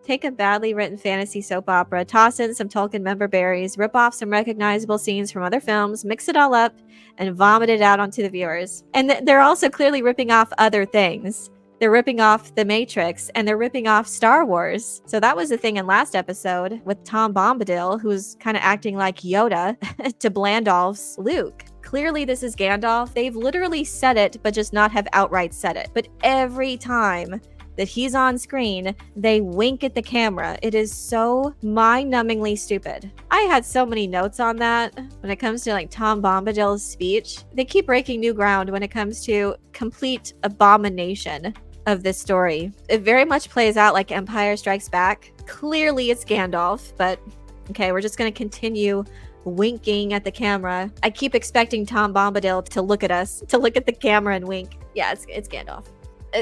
Take a badly written fantasy soap opera, toss in some Tolkien member berries, rip off some recognizable scenes from other films, mix it all up, and vomit it out onto the viewers. And they're also clearly ripping off other things. They're ripping off The Matrix, and they're ripping off Star Wars. So that was the thing in last episode with Tom Bombadil, who's kind of acting like Yoda to Blandolf's Luke. Clearly this is Gandalf. They've literally said it, but just not have outright said it. But every time that he's on screen, they wink at the camera. It is so mind-numbingly stupid. I had so many notes on that when it comes to like Tom Bombadil's speech. They keep breaking new ground when it comes to complete abomination of this story. It very much plays out like Empire Strikes Back. Clearly it's Gandalf, but okay, we're just gonna continue winking at the camera. I keep expecting Tom Bombadil to look at us, to look at the camera and wink. Yeah, it's Gandalf.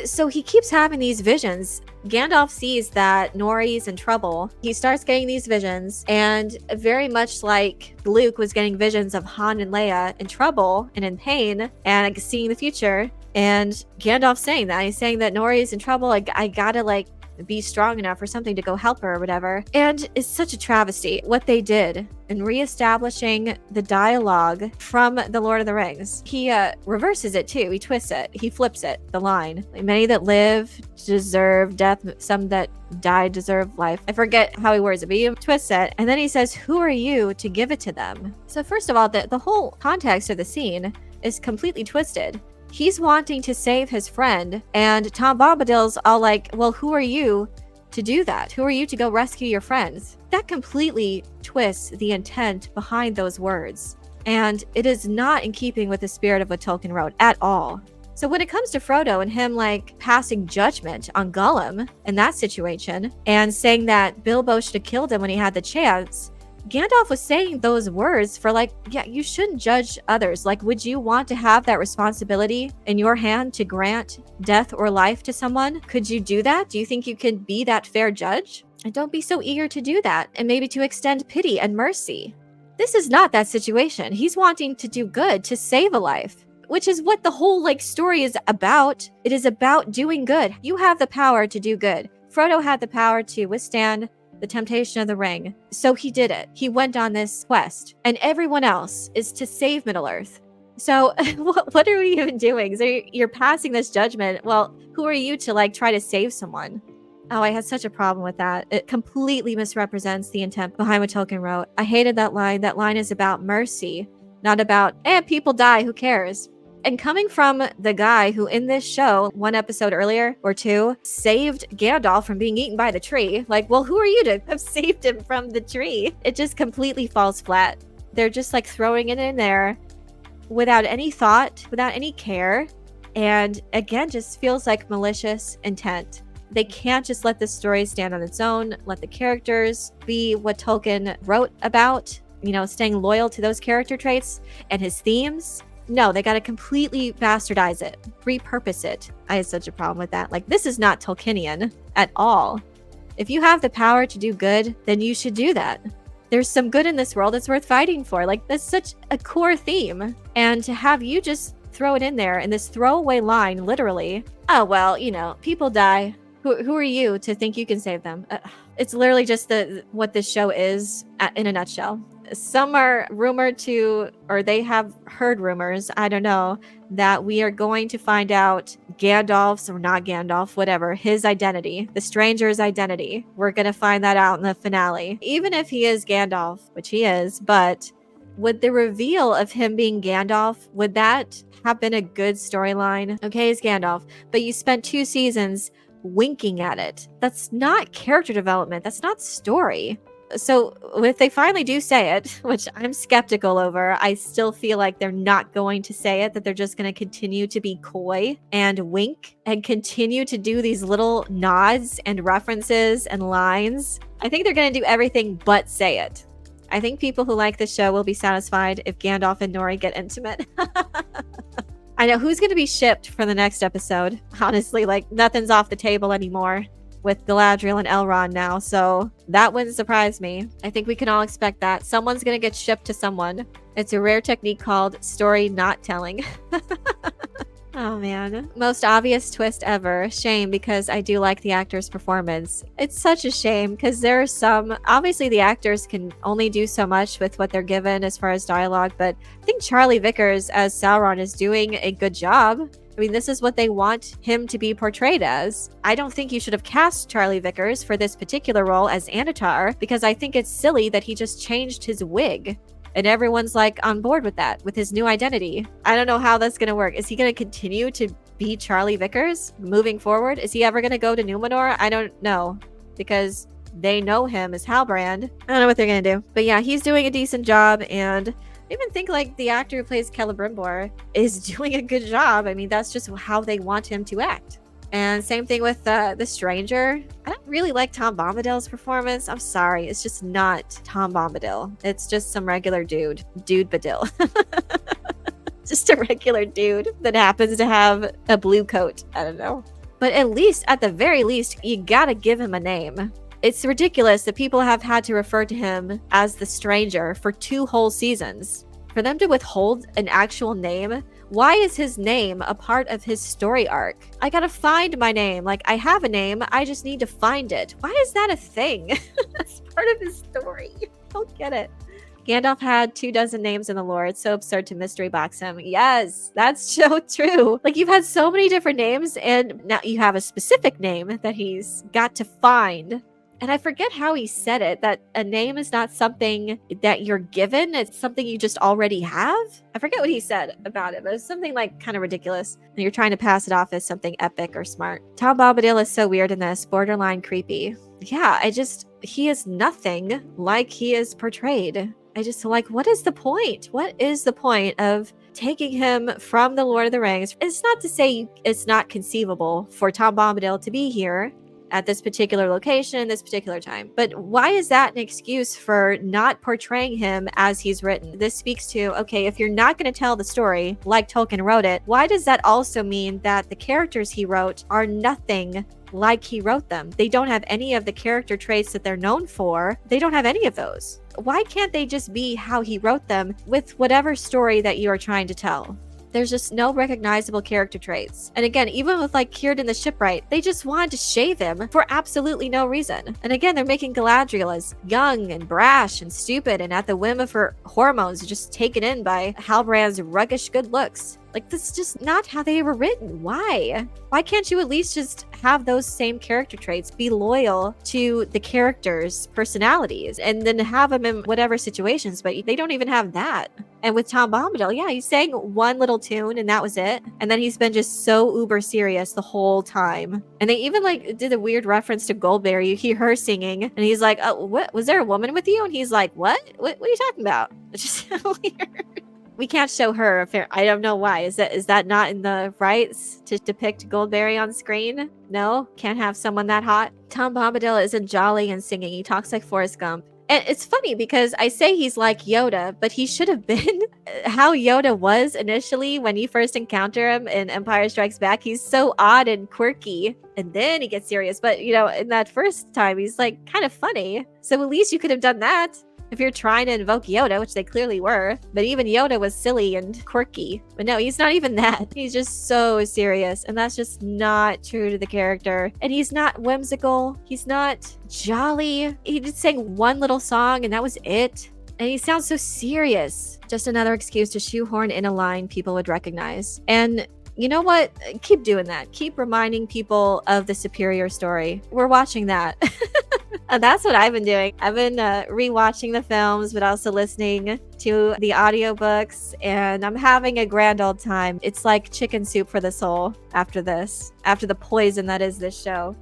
So he keeps having these visions. Gandalf sees that Nori's in trouble. He starts getting these visions, and very much like Luke was getting visions of Han and Leia in trouble and in pain and seeing the future. And Gandalf's saying that. He's saying that Nori's in trouble. I gotta like be strong enough or something to go help her or whatever. And it's such a travesty what they did in reestablishing the dialogue from The Lord of the Rings. He reverses it too. He twists it. He flips it, the line. Many that live deserve death. Some that die deserve life. I forget how he words it, but he twists it. And then he says, who are you to give it to them? So first of all, the whole context of the scene is completely twisted. He's wanting to save his friend, and Tom Bombadil's all like, well, who are you to do that? Who are you to go rescue your friends? That completely twists the intent behind those words. And it is not in keeping with the spirit of what Tolkien wrote at all. So when it comes to Frodo and him like passing judgment on Gollum in that situation and saying that Bilbo should have killed him when he had the chance, Gandalf was saying those words for like, yeah, you shouldn't judge others. Like, would you want to have that responsibility in your hand to grant death or life to someone? Could you do that? Do you think you can be that fair judge? And don't be so eager to do that and maybe to extend pity and mercy. This is not that situation. He's wanting to do good, to save a life, which is what the whole like story is about. It is about doing good. You have the power to do good. Frodo had the power to withstand the temptation of the ring. So he did it. He went on this quest. And everyone else is to save Middle-earth. So what are we even doing? So you're passing this judgment. Well, who are you to like try to save someone? Oh, I had such a problem with that. It completely misrepresents the intent behind what Tolkien wrote. I hated that line. That line is about mercy, not about, people die, who cares? And coming from the guy who in this show, one episode earlier or two, saved Gandalf from being eaten by the tree, like, well, who are you to have saved him from the tree? It just completely falls flat. They're just like throwing it in there without any thought, without any care. And again, just feels like malicious intent. They can't just let this story stand on its own, let the characters be what Tolkien wrote about, staying loyal to those character traits and his themes. No, they got to completely bastardize it, repurpose it. I had such a problem with that. Like, this is not Tolkienian at all. If you have the power to do good, then you should do that. There's some good in this world that's worth fighting for. Like, that's such a core theme. And to have you just throw it in there in this throwaway line, literally, oh, well, people die. Who are you to think you can save them? It's literally just what this show is in a nutshell. Some are rumored to, or they have heard rumors, I don't know, that we are going to find out Gandalf's, or not Gandalf, whatever, his identity, the stranger's identity. We're going to find that out in the finale. Even if he is Gandalf, which he is, but would the reveal of him being Gandalf, would that have been a good storyline? Okay, he's Gandalf, but you spent 2 seasons winking at it. That's not character development. That's not story. So if they finally do say it, which I'm skeptical over, I still feel like they're not going to say it, that they're just going to continue to be coy and wink and continue to do these little nods and references and lines. I think they're going to do everything but say it. I think people who like this show will be satisfied if Gandalf and Nori get intimate. I know who's going to be shipped for the next episode. Honestly, like, nothing's off the table anymore with Galadriel and Elrond now, so that wouldn't surprise me. I think we can all expect that. Someone's going to get shipped to someone. It's a rare technique called story not telling. Oh man. Most obvious twist ever. Shame, because I do like the actor's performance. It's such a shame because there are some, obviously the actors can only do so much with what they're given as far as dialogue, but I think Charlie Vickers as Sauron is doing a good job. I mean, this is what they want him to be portrayed as. I don't think you should have cast Charlie Vickers for this particular role as Anatar, because I think it's silly that he just changed his wig. And everyone's like on board with that, with his new identity. I don't know how that's going to work. Is he going to continue to be Charlie Vickers moving forward? Is he ever going to go to Numenor? I don't know, because they know him as Halbrand. I don't know what they're going to do. But yeah, he's doing a decent job, and I even think like the actor who plays Celebrimbor is doing a good job. I mean, that's just how they want him to act. And same thing with the stranger. I don't really like Tom Bombadil's performance. I'm sorry. It's just not Tom Bombadil. It's just some regular dude. Dude Badil. Just a regular dude that happens to have a blue coat. I don't know. But at least, at the very least, you gotta give him a name. It's ridiculous that people have had to refer to him as the stranger for 2 whole seasons. For them to withhold an actual name, why is his name a part of his story arc? I gotta find my name. Like, I have a name, I just need to find it. Why is that a thing? That's part of his story. I don't get it. Gandalf had 24 names in the lore. It's so absurd to mystery box him. Yes, that's so true. Like, you've had so many different names, and now you have a specific name that he's got to find. And I forget how he said it, that a name is not something that you're given. It's something you just already have. I forget what he said about it, but it's something like kind of ridiculous. And you're trying to pass it off as something epic or smart. Tom Bombadil is so weird in this, borderline creepy. Yeah, he is nothing like he is portrayed. I just like, what is the point? What is the point of taking him from the Lord of the Rings? It's not to say it's not conceivable for Tom Bombadil to be here at this particular location, this particular time. But why is that an excuse for not portraying him as he's written? This speaks to, okay, if you're not going to tell the story like Tolkien wrote it, why does that also mean that the characters he wrote are nothing like he wrote them? They don't have any of the character traits that they're known for. They don't have any of those. Why can't they just be how he wrote them with whatever story that you are trying to tell? There's just no recognizable character traits. And again, even with like Círdan the Shipwright, they just wanted to shave him for absolutely no reason. And again, they're making Galadriel as young and brash and stupid and at the whim of her hormones, just taken in by Halbrand's ruggish good looks. Like, this is just not how they were written. Why? Why can't you at least just have those same character traits? Be loyal to the characters' personalities and then have them in whatever situations, but they don't even have that. And with Tom Bombadil, yeah, he sang one little tune and that was it. And then he's been just so uber serious the whole time. And they even like did a weird reference to Goldberry. You hear her singing and he's like, oh, what? Was there a woman with you? And he's like, what? What are you talking about? It's just so weird. We can't show her. I don't know why. Is that not in the rights to depict Goldberry on screen? No? Can't have someone that hot? Tom Bombadil isn't jolly and singing. He talks like Forrest Gump. And it's funny because I say he's like Yoda, but he should have been how Yoda was initially when you first encounter him in Empire Strikes Back. He's so odd and quirky, and then he gets serious. But, you know, in that first time, he's like kind of funny. So at least you could have done that if you're trying to invoke Yoda, which they clearly were. But even Yoda was silly and quirky. But no, he's not even that. He's just so serious. And that's just not true to the character. And he's not whimsical. He's not jolly. He just sang one little song and that was it. And he sounds so serious. Just another excuse to shoehorn in a line people would recognize. And you know what? Keep doing that. Keep reminding people of the superior story. We're watching that. And that's what I've been doing. I've been rewatching the films, but also listening to the audiobooks, and I'm having a grand old time. It's like chicken soup for the soul after this, after the poison that is this show.